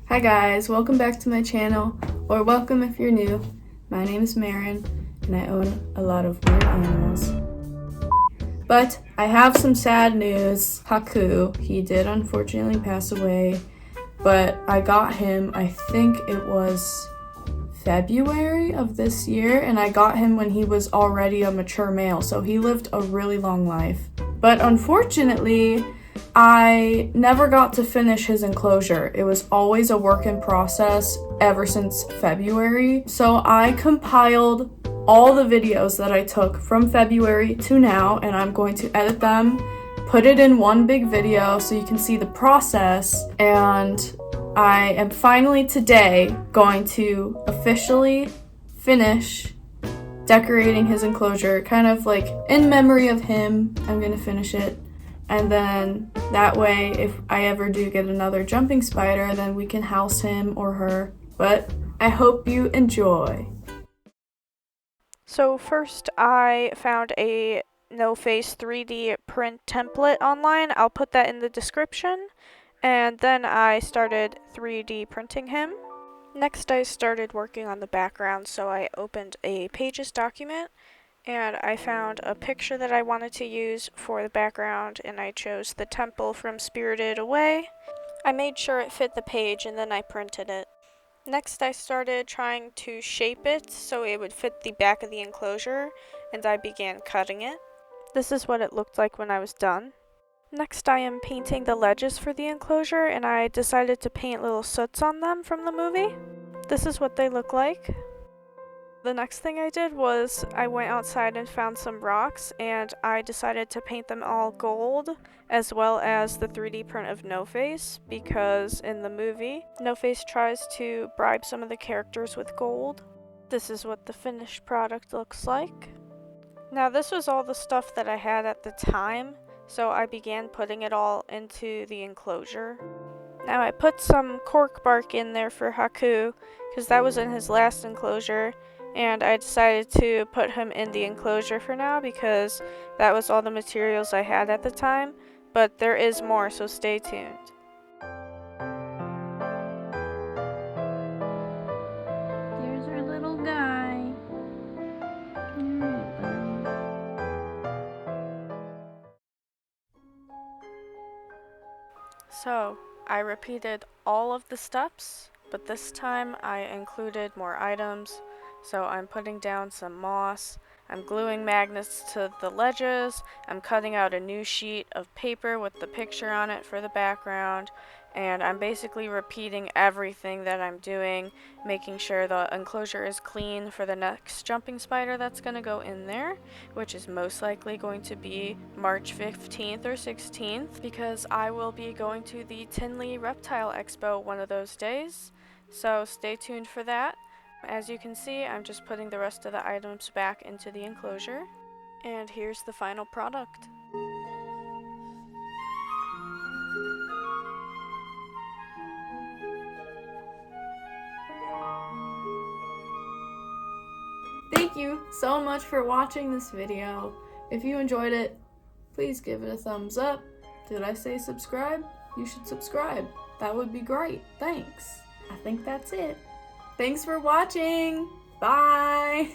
Hi guys, welcome back to my channel, or welcome if you're new. My name is Marin, and I own a lot of weird animals. But I have some sad news. Haku, he did unfortunately pass away, but I got him, I think it was February of this year, and I got him when he was already a mature male, so he lived a really long life. But unfortunately, I never got to finish his enclosure. It was always a work in process ever since February. So I compiled all the videos that I took from February to now, and I'm going to edit them, put it in one big video so you can see the process, and I am finally today going to officially finish decorating his enclosure, kind of like in memory of him. I'm gonna finish it. And then that way, if I ever do get another jumping spider, then we can house him or her. But I hope you enjoy. So first I found a no-face 3D print template online. I'll put that in the description. And then I started 3D printing him. Next I started working on the background, so I opened a Pages document and I found a picture that I wanted to use for the background, and I chose the temple from Spirited Away. I made sure it fit the page and then I printed it. Next I started trying to shape it so it would fit the back of the enclosure, and I began cutting it. This is what it looked like when I was done. Next I am painting the ledges for the enclosure, and I decided to paint little soots on them from the movie. This is what they look like. The next thing I did was I went outside and found some rocks, and I decided to paint them all gold, as well as the 3D print of No-Face, because in the movie, No-Face tries to bribe some of the characters with gold. This is what the finished product looks like. Now this was all the stuff that I had at the time, so I began putting it all into the enclosure. Now I put some cork bark in there for Haku, because that was in his last enclosure, and I decided to put him in the enclosure for now because that was all the materials I had at the time, but there is more, so stay tuned. There's our little guy. So, I repeated all of the steps, but this time I included more items. So I'm putting down some moss, I'm gluing magnets to the ledges, I'm cutting out a new sheet of paper with the picture on it for the background, and I'm basically repeating everything that I'm doing, making sure the enclosure is clean for the next jumping spider that's going to go in there, which is most likely going to be March 15th or 16th, because I will be going to the Tinley Reptile Expo one of those days, so stay tuned for that. As you can see, I'm just putting the rest of the items back into the enclosure, and here's the final product. Thank you so much for watching this video. If you enjoyed it, please give it a thumbs up. Did I say subscribe? You should subscribe. That would be great. Thanks. I think that's it. Thanks for watching. Bye.